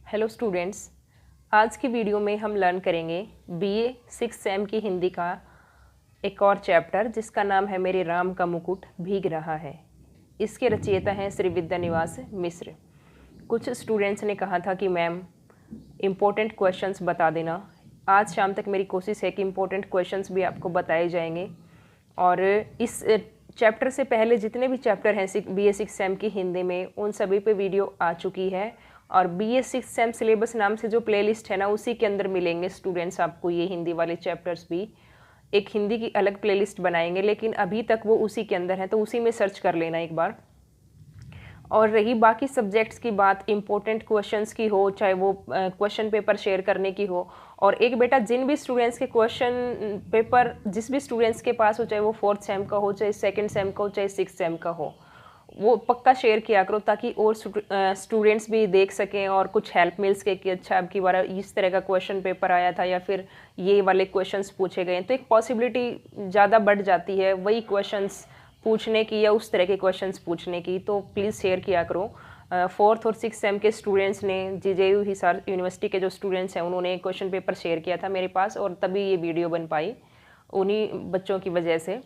Hello students, आज की video में हम लर्न करेंगे बीए 6 सेम की हिंदी का एक और चैप्टर जिसका नाम है मेरे राम का मुकुट भीग रहा है। इसके रचयिता हैं श्री विद्यानिवास मिश्र। कुछ स्टूडेंट्स ने कहा था कि मैम इम्पोर्टेंट क्वेश्चंस बता देना। आज शाम तक मेरी कोशिश है कि इम्पोर्टेंट क्वेश्चंस भी आपको बताए जाएंगे। और इस चैप्टर से पहले जितने भी चैप्टर हैं बीए 6 सेम की हिंदी में, उन सभी पे वीडियो आ चुकी है। और बीए 6 सेम सिलेबस नाम से जो प्लेलिस्ट है ना, उसी के अंदर मिलेंगे स्टूडेंट्स आपको ये हिंदी वाले चैप्टर्स भी। एक हिंदी की अलग प्लेलिस्ट बनाएंगे, लेकिन अभी तक वो उसी के अंदर है, तो उसी में सर्च कर लेना एक बार। और रही बाकी सब्जेक्ट्स की बात, इम्पोर्टेंट क्वेश्चंस की हो, चाहे वो क्वेश्चन पेपर शेयर करने की हो, और एक बेटा जिन भी स्टूडेंट्स के क्वेश्चन पेपर जिस भी स्टूडेंट्स के पास हो, चाहे वो 4th सेम का हो, चाहे 2nd सेम का हो, चाहे 6th सेम का हो, वो पक्का शेयर किया करो ताकि और स्टूडेंट्स भी देख सकें और कुछ हेल्प मिल सके कि अच्छा अब की बार इस तरह का क्वेश्चन पेपर आया था या फिर ये वाले क्वेश्चंस पूछे गए। तो एक पॉसिबिलिटी ज़्यादा बढ़ जाती है वही क्वेश्चंस पूछने की या उस तरह के क्वेश्चंस पूछने की। तो प्लीज़ शेयर किया करो। 4th और 6th सेम के स्टूडेंट्स ने, जीजेयू हिसार यूनिवर्सिटी के जो स्टूडेंट्स हैं, उन्होंने क्वेश्चन पेपर शेयर किया था मेरे पास, और तभी ये वीडियो बन पाई उन्हीं बच्चों की वजह से।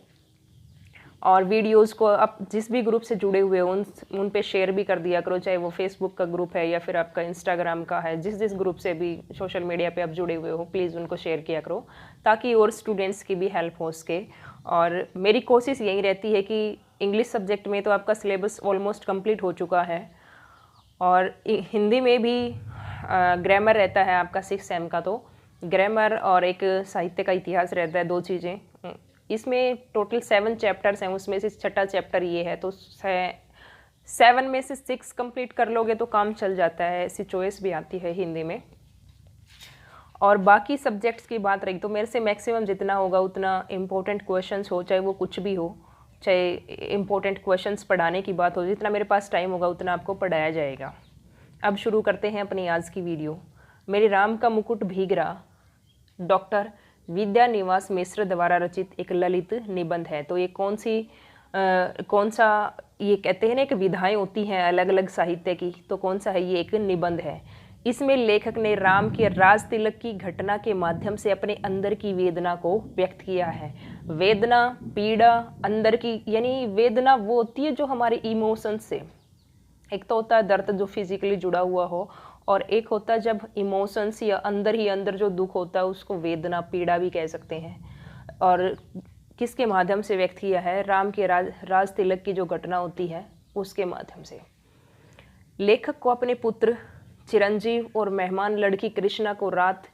और वीडियोस को आप जिस भी ग्रुप से जुड़े हुए हो उन पे शेयर भी कर दिया करो, चाहे वो फेसबुक का ग्रुप है या फिर आपका इंस्टाग्राम का है। जिस ग्रुप से भी सोशल मीडिया पे आप जुड़े हुए हो, प्लीज़ उनको शेयर किया करो ताकि और स्टूडेंट्स की भी हेल्प हो सके। और मेरी कोशिश यही रहती है कि इंग्लिश सब्जेक्ट में तो आपका सिलेबस ऑलमोस्ट कंप्लीट हो चुका है, और हिंदी में भी ग्रामर रहता है आपका 6 सेम का। तो ग्रामर और एक साहित्य का इतिहास रहता है, 2 चीज़ें। इसमें टोटल 7 चैप्टर्स हैं, उसमें से छठा चैप्टर ये है। तो 7 में से 6 कंप्लीट कर लोगे तो काम चल जाता है, ऐसी चॉइस भी आती है हिंदी में। और बाकी सब्जेक्ट्स की बात रही तो मेरे से मैक्सिमम जितना होगा उतना इम्पोर्टेंट क्वेश्चंस हो, चाहे वो कुछ भी हो, चाहे इम्पोर्टेंट क्वेश्चंस पढ़ाने की बात हो, जितना मेरे पास टाइम होगा उतना आपको पढ़ाया जाएगा। अब शुरू करते हैं अपनी आज की वीडियो। मेरे राम का मुकुट भीग रहा डॉक्टर विद्यानिवास मिश्र द्वारा रचित एक ललित निबंध है। तो ये कौन सा ये कहते हैं ना, एक विधाएं होती हैं अलग अलग साहित्य की, तो कौन सा है ये? एक निबंध है। इसमें लेखक ने राम के राज तिलक की घटना के माध्यम से अपने अंदर की वेदना को व्यक्त किया है। वेदना, पीड़ा, अंदर की, यानी वेदना वो होती है जो हमारे इमोशंस से, एक तो होता है दर्द जो फिजिकली जुड़ा हुआ हो, और एक होता है जब इमोशंस या अंदर ही अंदर जो दुख होता है उसको वेदना, पीड़ा भी कह सकते हैं। और किसके माध्यम से व्यक्त किया है? राम के राज तिलक की जो घटना होती है उसके माध्यम से। लेखक को अपने पुत्र चिरंजीव और मेहमान लड़की कृष्णा को रात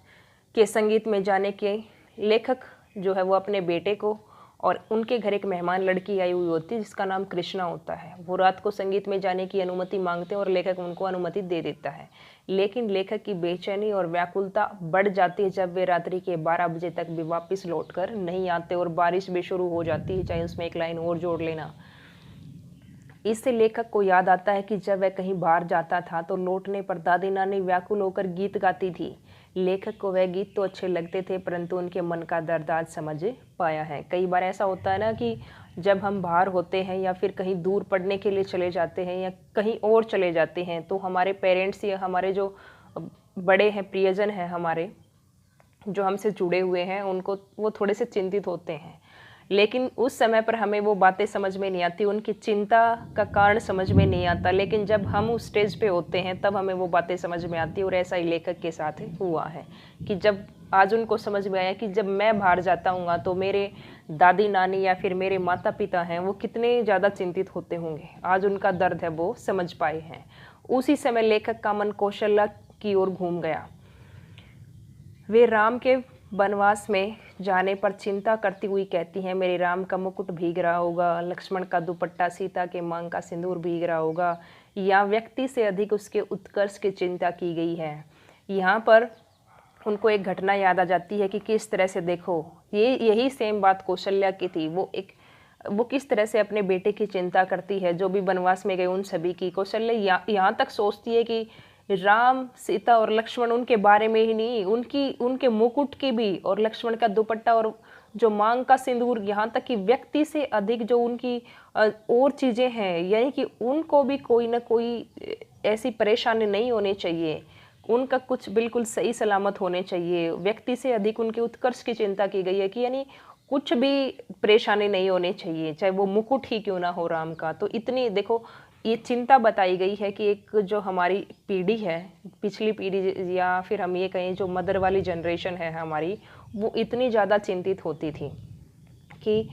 के संगीत में जाने के, लेखक जो है वो अपने बेटे को, और उनके घर एक मेहमान लड़की आई हुई होती है जिसका नाम कृष्णा होता है, वो रात को संगीत में जाने की अनुमति मांगते हैं और लेखक उनको अनुमति दे देता है। लेकिन लेखक की बेचैनी और व्याकुलता बढ़ जाती है जब वे रात्रि के 12 बजे तक भी वापस लौटकर नहीं आते और बारिश भी शुरू हो जाती है। चाहे उसमें एक लाइन और जोड़ लेना। इससे लेखक को याद आता है कि जब वह कहीं बाहर जाता था तो लौटने पर दादी नानी व्याकुल होकर गीत गाती थी। लेखक को वह गीत तो अच्छे लगते थे, परंतु उनके मन का दर्द आज समझ पाया है। कई बार ऐसा होता है ना कि जब हम बाहर होते हैं या फिर कहीं दूर पढ़ने के लिए चले जाते हैं या कहीं और चले जाते हैं, तो हमारे पेरेंट्स या हमारे जो बड़े हैं, प्रियजन हैं हमारे, जो हमसे जुड़े हुए हैं, उनको वो थोड़े से चिंतित होते हैं। लेकिन उस समय पर हमें वो बातें समझ में नहीं आती, उनकी चिंता का कारण समझ में नहीं आता। लेकिन जब हम उस स्टेज पे होते हैं तब हमें वो बातें समझ में आती है। और ऐसा ही लेखक के साथ हुआ है कि जब आज उनको समझ में आया कि जब मैं बाहर जाता हूँ तो मेरे दादी नानी या फिर मेरे माता पिता हैं वो कितने ज़्यादा चिंतित होते होंगे, आज उनका दर्द है वो समझ पाए हैं। उसी समय लेखक का मन कौशल्या की ओर घूम गया। वे राम के वनवास में जाने पर चिंता करती हुई कहती हैं, मेरे राम का मुकुट भीग रहा होगा, लक्ष्मण का दुपट्टा, सीता के मांग का सिंदूर भीग रहा होगा, या व्यक्ति से अधिक उसके उत्कर्ष की चिंता की गई है। यहाँ पर उनको एक घटना याद आ जाती है कि किस तरह से, देखो यही सेम बात कौशल्या की थी। वो किस तरह से अपने बेटे की चिंता करती है, जो भी वनवास में गए उन सभी की। कौशल्या यहाँ तक सोचती है कि राम, सीता और लक्ष्मण उनके बारे में ही नहीं, उनके मुकुट की भी, और लक्ष्मण का दुपट्टा और जो मांग का सिंदूर, यहाँ तक कि व्यक्ति से अधिक जो उनकी और चीज़ें हैं, यानी कि उनको भी कोई ना कोई ऐसी परेशानी नहीं होनी चाहिए, उनका कुछ बिल्कुल सही सलामत होने चाहिए। व्यक्ति से अधिक उनके उत्कर्ष की चिंता की गई है कि यानी कुछ भी परेशानी नहीं होनी चाहिए, चाहे वो मुकुट ही क्यों ना हो राम का। तो इतनी देखो ये चिंता बताई गई है कि एक जो हमारी पीढ़ी है, पिछली पीढ़ी या फिर हम ये कहें जो मदर वाली जनरेशन है हमारी, वो इतनी ज़्यादा चिंतित होती थी कि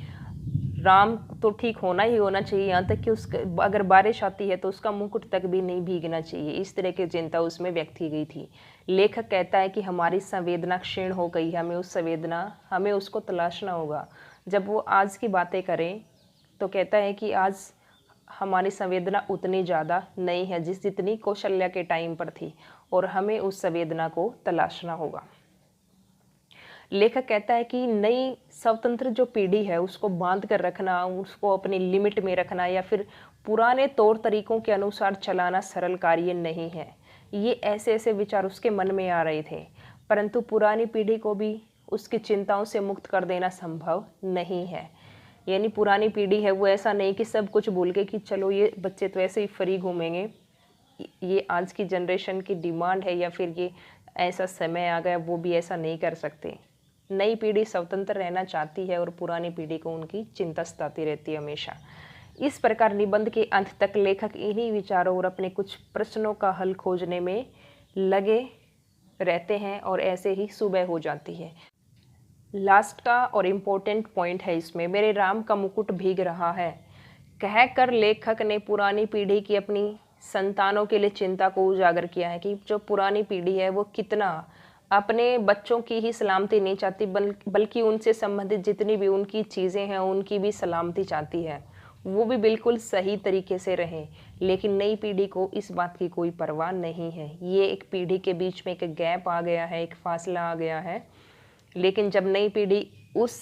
राम तो ठीक होना ही होना चाहिए, यहाँ तक कि उसका अगर बारिश आती है तो उसका मुकुट तक भी नहीं भीगना चाहिए। इस तरह की चिंता उसमें व्यक्त की गई थी। लेखक कहता है कि हमारी संवेदना क्षीण हो गई है, हमें उसको तलाशना होगा। जब वो आज की बातें करें तो कहता है कि आज हमारी संवेदना उतनी ज़्यादा नहीं है जितनी कौशल्या के टाइम पर थी, और हमें उस संवेदना को तलाशना होगा। लेखक कहता है कि नई स्वतंत्र जो पीढ़ी है उसको बांध कर रखना, उसको अपनी लिमिट में रखना या फिर पुराने तौर तरीकों के अनुसार चलाना सरल कार्य नहीं है। ये ऐसे ऐसे विचार उसके मन में आ रहे थे, परंतु पुरानी पीढ़ी को भी उसकी चिंताओं से मुक्त कर देना संभव नहीं है। यानी पुरानी पीढ़ी है वो ऐसा नहीं कि सब कुछ भूल के कि चलो ये बच्चे तो ऐसे ही फ्री घूमेंगे, ये आज की जनरेशन की डिमांड है या फिर ये ऐसा समय आ गया, वो भी ऐसा नहीं कर सकते। नई पीढ़ी स्वतंत्र रहना चाहती है और पुरानी पीढ़ी को उनकी चिंता सताती रहती है हमेशा। इस प्रकार निबंध के अंत तक लेखक इन्हीं विचारों और अपने कुछ प्रश्नों का हल खोजने में लगे रहते हैं और ऐसे ही सुबह हो जाती है। लास्ट का और इम्पोर्टेंट पॉइंट है इसमें, मेरे राम का मुकुट भीग रहा है कहकर लेखक ने पुरानी पीढ़ी की अपनी संतानों के लिए चिंता को उजागर किया है कि जो पुरानी पीढ़ी है वो कितना अपने बच्चों की ही सलामती नहीं चाहती, बल्कि उनसे संबंधित जितनी भी उनकी चीज़ें हैं उनकी भी सलामती चाहती है, वो भी बिल्कुल सही तरीके से रहें। लेकिन नई पीढ़ी को इस बात की कोई परवाह नहीं है। ये एक पीढ़ी के बीच में एक गैप आ गया है, एक फासला आ गया है। लेकिन जब नई पीढ़ी उस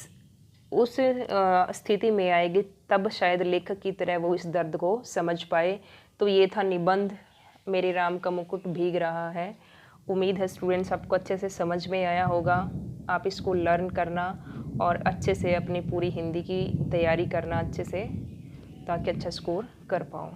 स्थिति में आएगी तब शायद लेखक की तरह वो इस दर्द को समझ पाए। तो ये था निबंध मेरे राम का मुकुट भीग रहा है। उम्मीद है स्टूडेंट्स आपको अच्छे से समझ में आया होगा। आप इसको लर्न करना और अच्छे से अपनी पूरी हिंदी की तैयारी करना अच्छे से, ताकि अच्छा स्कोर कर पाओ।